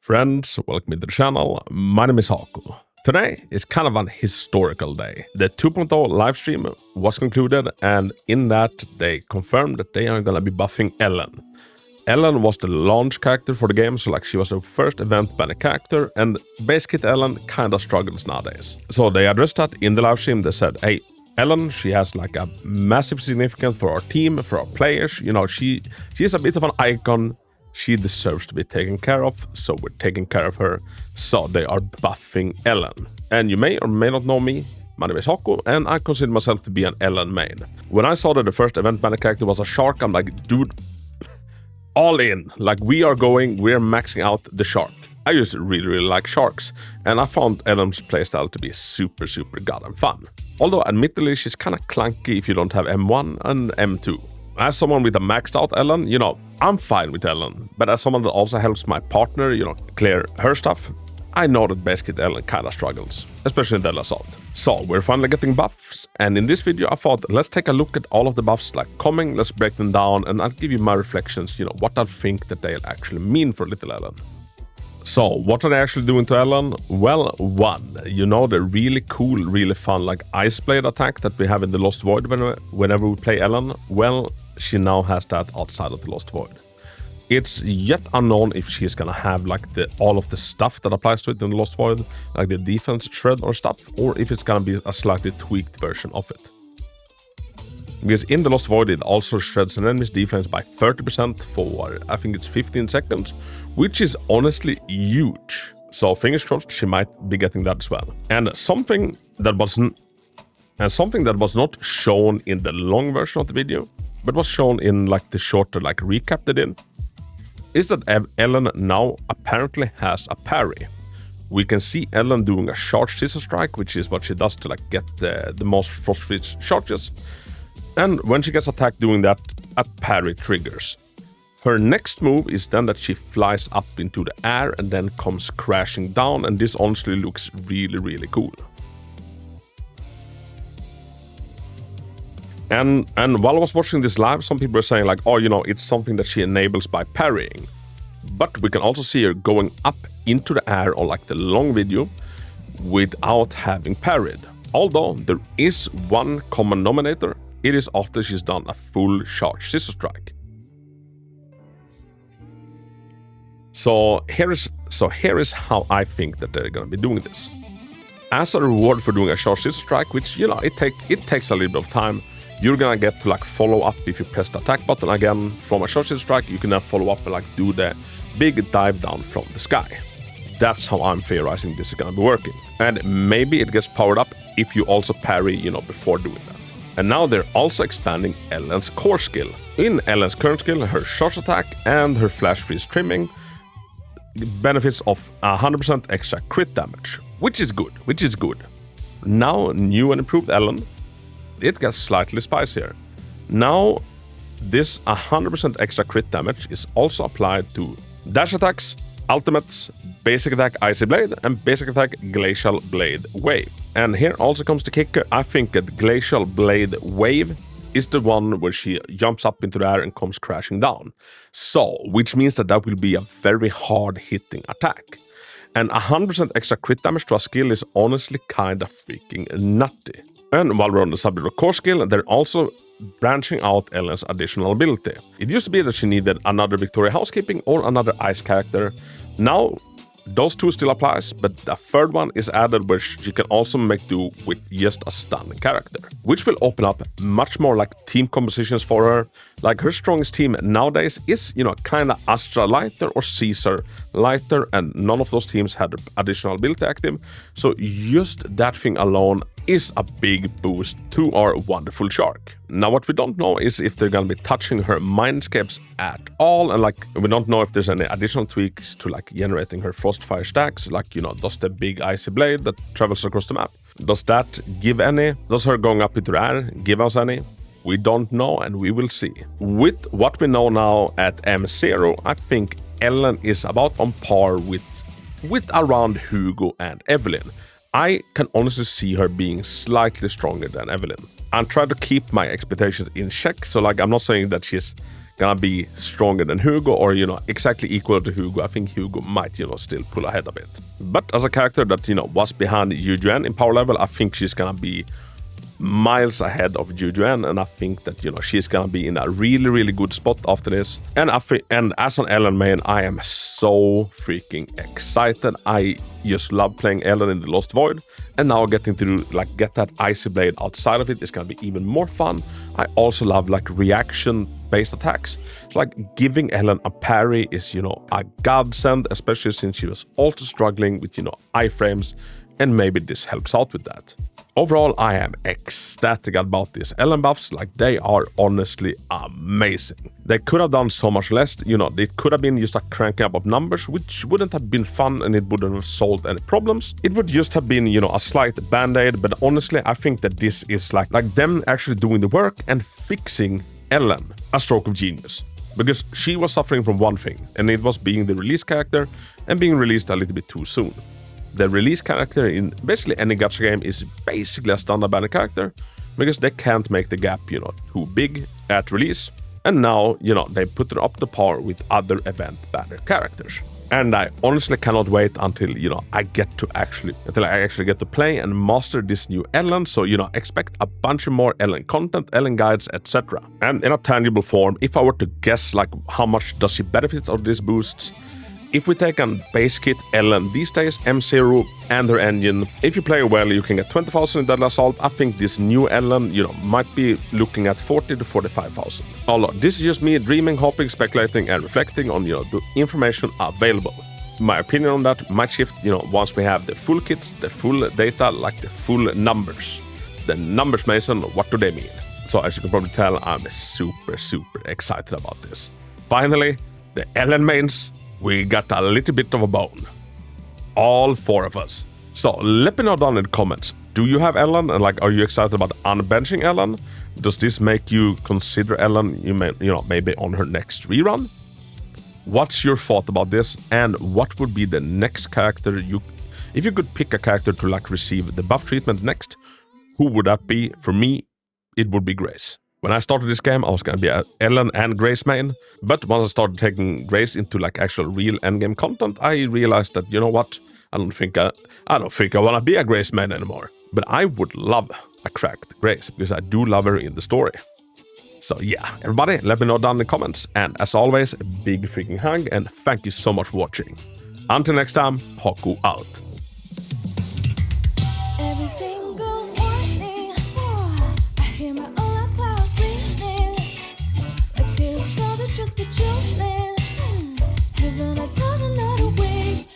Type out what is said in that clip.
Friends, welcome to the channel. My name is Hako. Today is kind of an historical day. The 2.0 livestream was concluded, and in that they confirmed that they are gonna be buffing Ellen. Ellen was the launch character for the game, so she was the first event banned character, and base kit Ellen kinda struggles nowadays. So they addressed that in the livestream. They said, hey, Ellen, she has a massive significance for our team, for our players. You know, she is a bit of an icon. She deserves to be taken care of, so we're taking care of her. So they are buffing Ellen. And you may or may not know me. My name is Hako, and I consider myself to be an Ellen main. When I saw that the first event banner character was a shark, I'm like, dude, all in. We're maxing out the shark. I just really like sharks, and I found Ellen's playstyle to be super goddamn fun. Although admittedly, she's kinda clunky if you don't have M1 and M2. As someone with a maxed out Ellen, you know, I'm fine with Ellen, but as someone that also helps my partner, you know, clear her stuff, I know that base kit Ellen kinda struggles, especially in Deadly Assault. So we're finally getting buffs, and in this video I thought let's take a look at all of the buffs coming, let's break them down, and I'll give you my reflections, you know, what I think that they'll actually mean for little Ellen. So, what are they actually doing to Ellen? Well, one, you know the really cool, really fun Ice Blade attack that we have in the Lost Void whenever we play Ellen? Well, she now has that outside of the Lost Void. It's yet unknown if she's gonna have all of the stuff that applies to it in the Lost Void, like the defense shred or stuff, or if it's gonna be a slightly tweaked version of it. Because in the Lost Void it also shreds an enemy's defense by 30% for, I think it's 15 seconds, which is honestly huge. So fingers crossed she might be getting that as well. And something that was not shown in the long version of the video, but was shown in the shorter recap they did, is that Ellen now apparently has a parry. We can see Ellen doing a charge scissor strike, which is what she does to get the most frostfree charges. And when she gets attacked doing that, a parry triggers. Her next move is then that she flies up into the air and then comes crashing down, and this honestly looks really cool. And while I was watching this live, some people were saying oh, you know, it's something that she enables by parrying. But we can also see her going up into the air on the long video without having parried. Although there is one common denominator. It is after she's done a full charge scissor strike. So here is how I think that they're gonna be doing this. As a reward for doing a charge scissor strike, which you know it takes a little bit of time, you're gonna get to follow up if you press the attack button again from a charge scissor strike. You can then follow up and do the big dive down from the sky. That's how I'm theorizing this is gonna be working. And maybe it gets powered up if you also parry, you know, before doing that. And now they're also expanding Ellen's core skill. In Ellen's current skill, her charge attack and her flash freeze trimming benefits of 100% extra crit damage, which is good. Now, new and improved Ellen, it gets slightly spicier. Now, this 100% extra crit damage is also applied to dash attacks, ultimates, basic attack Icy Blade, and basic attack Glacial Blade Wave. And here also comes the kicker. I think that Glacial Blade Wave is the one where she jumps up into the air and comes crashing down. So, which means that will be a very hard hitting attack. And 100% extra crit damage to a skill is honestly kinda freaking nutty. And while we're on the subject of core skill, they're also branching out Ellen's additional ability. It used to be that she needed another Victoria Housekeeping or another ice character. Now, those two still applies, but a third one is added where she can also make do with just a stun character, which will open up much more team compositions for her. Her strongest team nowadays is, you know, kinda Astra lighter or Caesar lighter, and none of those teams had additional ability active. So just that thing alone is a big boost to our wonderful shark. Now what we don't know is if they're gonna be touching her mindscapes at all, and we don't know if there's any additional tweaks to generating her frostfire stacks, you know, does the big icy blade that travels across the map, does that give any? Does her going up into the air give us any? We don't know, and we will see. With what we know now at M0, I think Ellen is about on par with around Hugo and Evelyn. I can honestly see her being slightly stronger than Evelyn. I'm trying to keep my expectations in check, so I'm not saying that she's gonna be stronger than Hugo or, you know, exactly equal to Hugo. I think Hugo might, you know, still pull ahead a bit. But as a character that, you know, was behind Yujuan in power level, I think she's gonna be miles ahead of Yujuan, and I think that, you know, she's gonna be in a really, really good spot after this. And as an Ellen main, I am so freaking excited. I just love playing Ellen in the Lost Void, and now getting to like get that Icy Blade outside of it is gonna be even more fun. I also love like reaction-based attacks. So like giving Ellen a parry is, you know, a godsend, especially since she was also struggling with, you know, iframes, and maybe this helps out with that. Overall, I am ecstatic about these Ellen buffs. Like, they are honestly amazing. They could have done so much less. You know, it could have been just a cranking up of numbers, which wouldn't have been fun, and it wouldn't have solved any problems. It would just have been, you know, a slight band-aid. But honestly, I think that this is like them actually doing the work and fixing Ellen. A stroke of genius. Because she was suffering from one thing, and it was being the release character and being released a little bit too soon. The release character in basically any gacha game is basically a standard banner character, because they can't make the gap, you know, too big at release. And now, you know, they put her up to par with other event banner characters. And I honestly cannot wait until, you know, I actually get to play and master this new Ellen. So, you know, expect a bunch of more Ellen content, Ellen guides, etc. And in a tangible form, if I were to guess like how much does she benefit of these boosts, if we take a base kit Ellen these days, M0 and her engine, if you play well, you can get 20,000 in Deadly Assault. I think this new Ellen, you know, might be looking at 40 to 45,000. Although this is just me dreaming, hoping, speculating, and reflecting on, you know, the information available. My opinion on that might shift, you know, once we have the full kits, the full data, like the full numbers. The numbers, Mason, what do they mean? So as you can probably tell, I'm super, super excited about this. Finally, the Ellen mains. We got a little bit of a bone. All 4 of us. So let me know down in the comments. Do you have Ellen? And like, are you excited about unbenching Ellen? Does this make you consider Ellen, maybe on her next rerun? What's your thought about this? And what would be the next character if you could pick a character to like receive the buff treatment next, who would that be? For me, it would be Grace. When I started this game, I was gonna be an Ellen and Grace main, but once I started taking Grace into like actual real endgame content, I realized that, you know what, I don't think I wanna be a Grace main anymore. But I would love a cracked Grace, because I do love her in the story. So yeah, everybody, let me know down in the comments, and as always, a big freaking hug, and thank you so much for watching. Until next time, Hako out. Every single morning, I hear my own thought breathing. Like this rather just be chilling. Heaven, I tell you not awake.